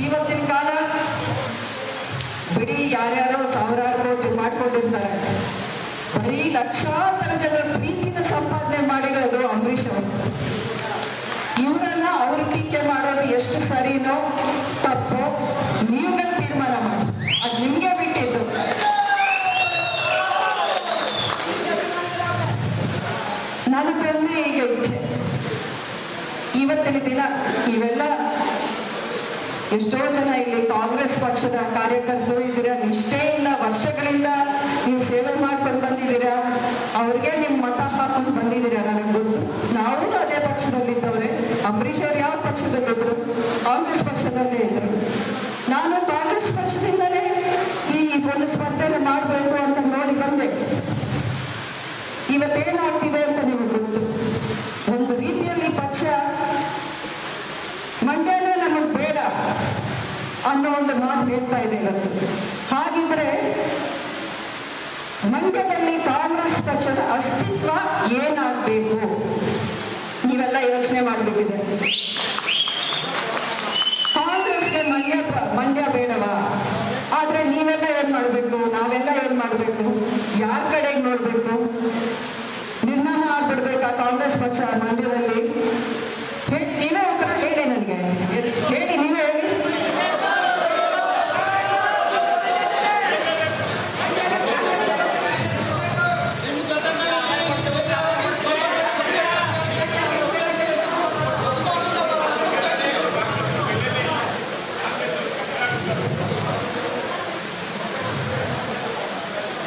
ಇವತ್ತಿನ ಕಾಲ ಬಿಡಿ ಯಾರ್ಯಾರೋ ಸಾವಿರಾರು ಕೋಟಿ ಮಾಡ್ಕೊಂಡಿರ್ತಾರೆ, ಬರೀ ಲಕ್ಷಾಂತರ ಜನರ ಪ್ರೀತಿನ ಸಂಪಾದನೆ ಮಾಡಿರೋದು ಅಂಬರೀಷ್ ಅವರು. ಇವರನ್ನ ಅವ್ರ ಟೀಕೆ ಮಾಡೋದು ಎಷ್ಟು ಸರಿನೋ ತಪ್ಪೋ ನೀವುಗಳು ತೀರ್ಮಾನ ಮಾಡಿ, ಅದು ನಿಮ್ಗೆ ಬಿಟ್ಟಿದ್ದು. ನನಗೊಂದೇ ಈಗ ಇಚ್ಛೆ, ಇವತ್ತಿನ ದಿನ ಇವೆಲ್ಲ ಎಷ್ಟೋ ಜನ ಇಲ್ಲಿ ಕಾಂಗ್ರೆಸ್ ಪಕ್ಷದ ಕಾರ್ಯಕರ್ತರು ಇದ್ದೀರಾ, ನಿಷ್ಠೆಯಿಂದ ವರ್ಷಗಳಿಂದ ನೀವು ಸೇವೆ ಮಾಡ್ಕೊಂಡು ಬಂದಿದ್ದೀರಾ, ಅವ್ರಿಗೆ ನಿಮ್ ಮತ ಹಾಕೊಂಡು ಬಂದಿದ್ದೀರಾ, ನನಗೆ ಗೊತ್ತು. ನಾವು ಅದೇ ಪಕ್ಷದಲ್ಲಿದ್ದವ್ರೆ. ಅಂಬರೀಷ್ ಅವ್ರು ಯಾವ ಪಕ್ಷದಲ್ಲಿದ್ರು? ಕಾಂಗ್ರೆಸ್ ಪಕ್ಷದಲ್ಲೇ ಇದ್ರು. ನಾನು ಕಾಂಗ್ರೆಸ್ ಪಕ್ಷದಿಂದಲೇ ಈ ಒಂದು ಸ್ಪರ್ಧೆನ ಮಾಡಬೇಕು ಅಂತ ನೋಡಿ ಬಂದೆ. ಇವತ್ತೇನಾಗ್ತಿದೆ ಅಂತ ನಿಮಗೆ ಗೊತ್ತು. ಒಂದು ರೀತಿಯಲ್ಲಿ ಪಕ್ಷ ಮಂಡ್ಯನೇ ನಮಗ್ ಬೇಡ ಅನ್ನೋ ಒಂದು ಮಾತು ಹೇಳ್ತಾ ಇದೆ ಇವತ್ತು. ಹಾಗಿದ್ರೆ ಮಂಡ್ಯದಲ್ಲಿ ಕಾಂಗ್ರೆಸ್ ಪಕ್ಷದ ಅಸ್ತಿತ್ವ ಏನಾಗಬೇಕು ನೀವೆಲ್ಲ ಯೋಚನೆ ಮಾಡಬೇಕಿದೆ. ಕಾಂಗ್ರೆಸ್ಗೆ ಮಂಡ್ಯ ಬೇಡವಾ? ಆದ್ರೆ ನೀವೆಲ್ಲ ಏನ್ ಮಾಡ್ಬೇಕು, ನಾವೆಲ್ಲ ಏನ್ ಮಾಡ್ಬೇಕು, ಯಾರ ಕಡೆಗೆ ನೋಡ್ಬೇಕು? ನಿರ್ನಾಮ ಆಗ್ಬಿಡ್ಬೇಕಾ ಕಾಂಗ್ರೆಸ್ ಪಕ್ಷ ಮಂಡ್ಯದಲ್ಲಿ? ನೀವೇ ಉತ್ತರ ಹೇಳಿ, ನನಗೆ ಹೇಳಿ, ನೀವೇ ಹೇಳಿ.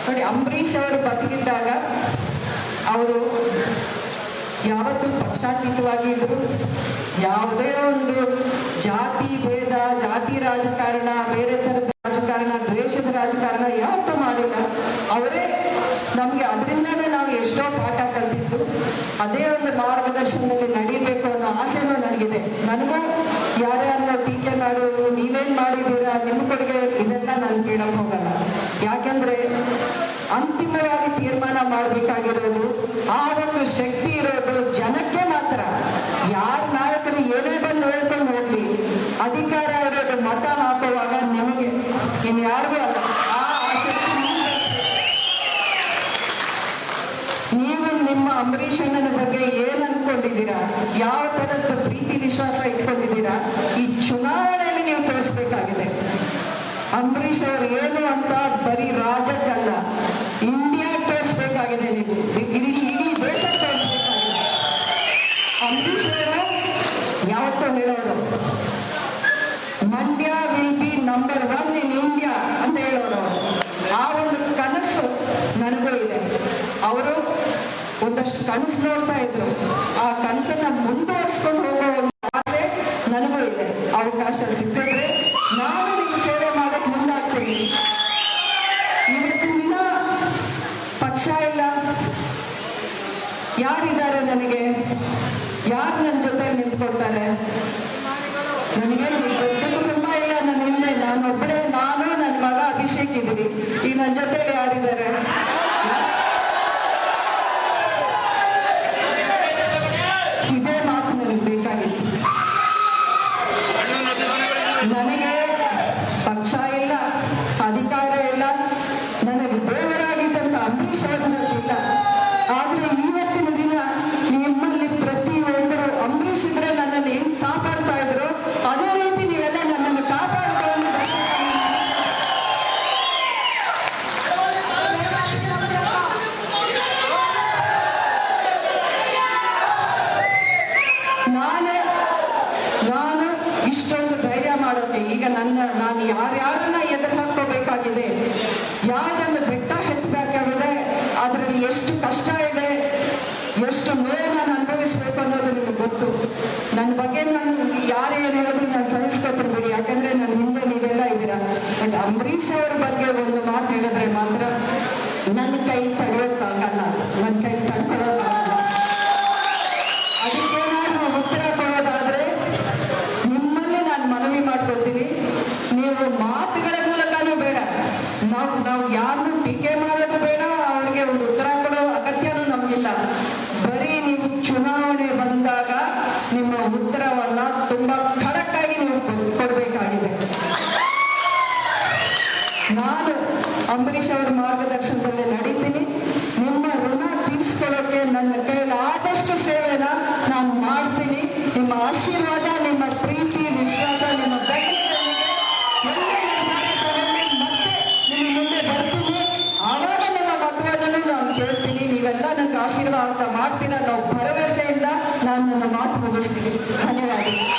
ನೋಡಿ, ಅಂಬರೀಷ್ ಅವರು ಬದುಕಿದ್ದಾಗ ಅವರು ಯಾವತ್ತೂ ಪಕ್ಷಾತೀತವಾಗಿ ಇದ್ರು. ಯಾವುದೇ ಒಂದು ಜಾತಿ ಭೇದ, ಜಾತಿ ರಾಜಕಾರಣ, ಬೇರೆ ತರದ ರಾಜಕಾರಣ, ದ್ವೇಷದ ರಾಜಕಾರಣ ಯಾವತ್ತೂ ಮಾಡಿಲ್ಲ. ಅವರೇ ನಮ್ಗೆ ಅದರಿಂದಾನೇ ನಾವು ಎಷ್ಟೋ ಪಾಠ ಕಲ್ತಿದ್ದು. ಅದೇ ಒಂದು ಮಾರ್ಗದರ್ಶನದಲ್ಲಿ ನಡೀಬೇಕು ಅನ್ನೋ ಆಸೆನೂ ನನಗಿದೆ. ನನಗೂ ಯಾರ್ಯಾರನ್ನ ಟೀಕೆ ಮಾಡೋದು, ನೀವೇನ್ ಮಾಡಿದ್ದೀರಾ, ನಿಮ್ ಕೊಡುಗೆ, ಇದೆಲ್ಲ ನಾನು ಕೇಳಕ್ ಹೋಗಲ್ಲ. ಯಾಕೆಂದ್ರೆ ಅಂತಿಮವಾಗಿ ತೀರ್ಮಾನ ಮಾಡಬೇಕಾಗಿರೋದು, ಆ ಒಂದು ಶಕ್ತಿ ಇರೋದು ಜನಕ್ಕೆ ಮಾತ್ರ. ಯಾರ ನಾಯಕರು ಏನೇ ಬಂದು ಹೇಳ್ಕೊಂಡು ಹೋಗ್ಲಿ, ಅಧಿಕಾರ ಇರೋದು ಮತ ಹಾಕುವಾಗ ನಿಮಗೆ, ಇನ್ಯಾರಿಗೂ ಅಲ್ಲ. ಆ ಶಕ್ತಿ ನೀವು ನಿಮ್ಮ ಅಂಬರೀಷ್ ಅಣ್ಣನ ಬಗ್ಗೆ ಏನ್ ಅನ್ಕೊಂಡಿದ್ದೀರಾ, ಯಾವ ತರದ ಪ್ರೀತಿ ವಿಶ್ವಾಸ ಇಟ್ಕೊಂಡಿದ್ದೀರಾ, ಈ ಚುನಾವಣೆಯಲ್ಲಿ ನೀವು ತೋರಿಸ್ಬೇಕಾಗಿದೆ. ಅಂಬರೀಷ್ ಅವರು ಏನು ಅಂತ ಬರೀ ರಾಜ್ಯಕ್ಕಲ್ಲ, ಇಂಡಿಯಾ ತೋರಿಸ್ಬೇಕಾಗಿದೆ. ನೀವು ಇಡೀ ದೇಶ ತೋರಿಸ್ಬೇಕಾಗಿದೆ. ಅಂಬರೀಷ್ ಅವರು ಯಾವತ್ತೂ ಹೇಳೋರು, Mandya will be number 1 in India ಅಂತ ಹೇಳೋರು. ಆ ಒಂದು ಕನಸು ನನಗೂ ಇದೆ. ಅವರು ಒಂದಷ್ಟು ಕನಸು ನೋಡ್ತಾ ಇದ್ರು. ಆ ಕನಸನ್ನ ಮುಂದುವರ್ಸ್ಕೊಂಡು ಹೋಗೋ ಒಂದು ಆಸೆ ನನಗೂ ಇದೆ. ಅವಕಾಶ ಸಿಕ್ಕಿದ್ರೆ ನಾನು ನಿಮ್ಗೆ ಸೇವೆ ಮಾಡಕ್ ಮುಂದಾಗ್ತೀನಿ. ಇವತ್ತಿನ ದಿನ ಪಕ್ಷ ಇಲ್ಲ, ಯಾರಿದ್ದಾರೆ ನನಗೆ, ಯಾರು ನನ್ನ ಜೊತೆ ನಿಂತ್ಕೊಳ್ತಾರೆ? ನನಗೆ ದೊಡ್ಡ ಕುಟುಂಬ ಇಲ್ಲ ನನ್ನ ಹಿಂದೆ, ನಾನೊಬ್ಬಳೇ, ನಾನು ನನ್ನ ಮಗ ಅಭಿಷೇಕ್ ಇದ್ದೀವಿ. ಈಗ ನನ್ನ ಜೊತೆಲಿ ಯಾರಿದ್ದಾರೆ? ಇದೇ ಮಾತು ನನಗೆ ಬೇಕಾಗಿತ್ತು. ನನಗೆ ಪಕ್ಷ ಇಲ್ಲ, ಅಧಿಕಾರ ಇಲ್ಲ, ನನಗೆ ದೇವರಾಗಿದ್ದಂತ ಅಂಬರೀಷ್ ಇಲ್ಲ. ಆದ್ರೆ ಇವತ್ತಿನ ದಿನ ನಿಮ್ಮಲ್ಲಿ ಪ್ರತಿಯೊಬ್ಬರು ಅಂಬರೀಷ್ ಇದ್ರೆ ನನ್ನನ್ನು ಹೆಂಗ್ ಕಾಪಾಡ್ತಾ ಇದ್ರು, ಅದೇ ರೀತಿ ನೀವೆಲ್ಲ ನನ್ನನ್ನು ಕಾಪಾಡ್ಕೊಂಡು ನಾನು ಇಷ್ಟೊಂದು ಧೈರ್ಯ ಮಾಡೋಕೆ ಈಗ ನಾನು ಯಾರ್ಯಾರನ್ನ ಎದುರು ಹಾಕೋಬೇಕಾಗಿದೆ, ಯಾವ್ದೊಂದು ಬೆಟ್ಟ ಎತ್ತಬೇಕಾಗಿದೆ, ಅದರಲ್ಲಿ ಎಷ್ಟು ಕಷ್ಟ ಇದೆ, ಎಷ್ಟು ನೋವು ನಾನು ಅನುಭವಿಸ್ಬೇಕು ಅನ್ನೋದು ನಿಮ್ಗೆ ಗೊತ್ತು. ನನ್ನ ಬಗ್ಗೆ ನಾನು ಯಾರು ಏನು ಹೇಳಿದ್ರು ನಾನು ಸಹಿಸ್ಕೋತೀನಿ ಬಿಡಿ, ಯಾಕಂದ್ರೆ ನನ್ನ ಹಿಂದೆ ನೀವೆಲ್ಲ ಇದ್ದೀರಾ. ಬಟ್ ಅಂಬರೀಷ್ ಅವ್ರ ಬಗ್ಗೆ ಒಂದು ಮಾತು ಹೇಳಿದ್ರೆ ಮಾತ್ರ ನನ್ನ ಕೈ ತಡೆಯೋಕ್ಕಾಗಲ್ಲ, ನನ್ನ ಕೈ ತಡ್ಕೊಳ್ಳೋಕ್ಕಾಗಲ್ಲ. ಅದಕ್ಕೇನಾದ್ರೂ ಉತ್ತರ ಕೊಡೋದಾದ್ರೆ ನಿಮ್ಮಲ್ಲಿ ನಾನು ಮನವಿ ಮಾಡ್ಕೊತೀನಿ, ನೀವು ಮಾತುಗಳ ಮೂಲಕನೂ ಬೇಡ, ನಾವು ಯಾರನ್ನು ಟೀಕೆ ಮಾಡೋದು ಬೇಡ, ಅವ್ರಿಗೆ ಒಂದು ಉತ್ತರ ಕೊಡೋ ಅಗತ್ಯನೂ ನಮ್ಗಿಲ್ಲ. ಬರೀ ನೀವು ಚುನಾವಣೆ ಬಂದಾಗ ನಿಮ್ಮ ಉತ್ತರವನ್ನ ತುಂಬಾ ಖಡಕ್ ಆಗಿ ನೀವು ಕೊಡ್ಬೇಕಾಗಿದೆ. ಮಾರ್ಗದರ್ಶನದಲ್ಲಿ ನಡೀತೀನಿ. ನಿಮ್ಮ ಋಣ ತೀರಿಸ್ಕೊಳ್ಳೋಕೆ ನನ್ನ ಕೈಯಲ್ಲಿ ಆದಷ್ಟು ಸೇವೆನ ನಾನು ಮಾಡ್ತೀನಿ. ನಿಮ್ಮ ಆಶೀರ್ವಾದ, ನಿಮ್ಮ ಪ್ರೀತಿ, ವಿಶ್ವಾಸ, ನಿಮ್ಮ ಬೆಂಬಲದೊಂದಿಗೆ ಒಳ್ಳೆ ನಿರ್ಧಾರ ತಗೊಂಡು ಮತ್ತೆ ನಿಮ್ಮ ಮುಂದೆ ಬರ್ತೀನಿ. ಆವಾಗ ನಿಮ್ಮ ಮತವನ್ನು ನಾನು ಕೇಳ್ತೀನಿ. ನೀವೆಲ್ಲ ನನಗೆ ಆಶೀರ್ವಾದ ಮಾಡ್ತೀರ ಅನ್ನೋ ಭರವಸೆಯಿಂದ ನಾನು ನನ್ನ ಮಾತು ಮುಗಿಸ್ತೀನಿ. ಧನ್ಯವಾದ.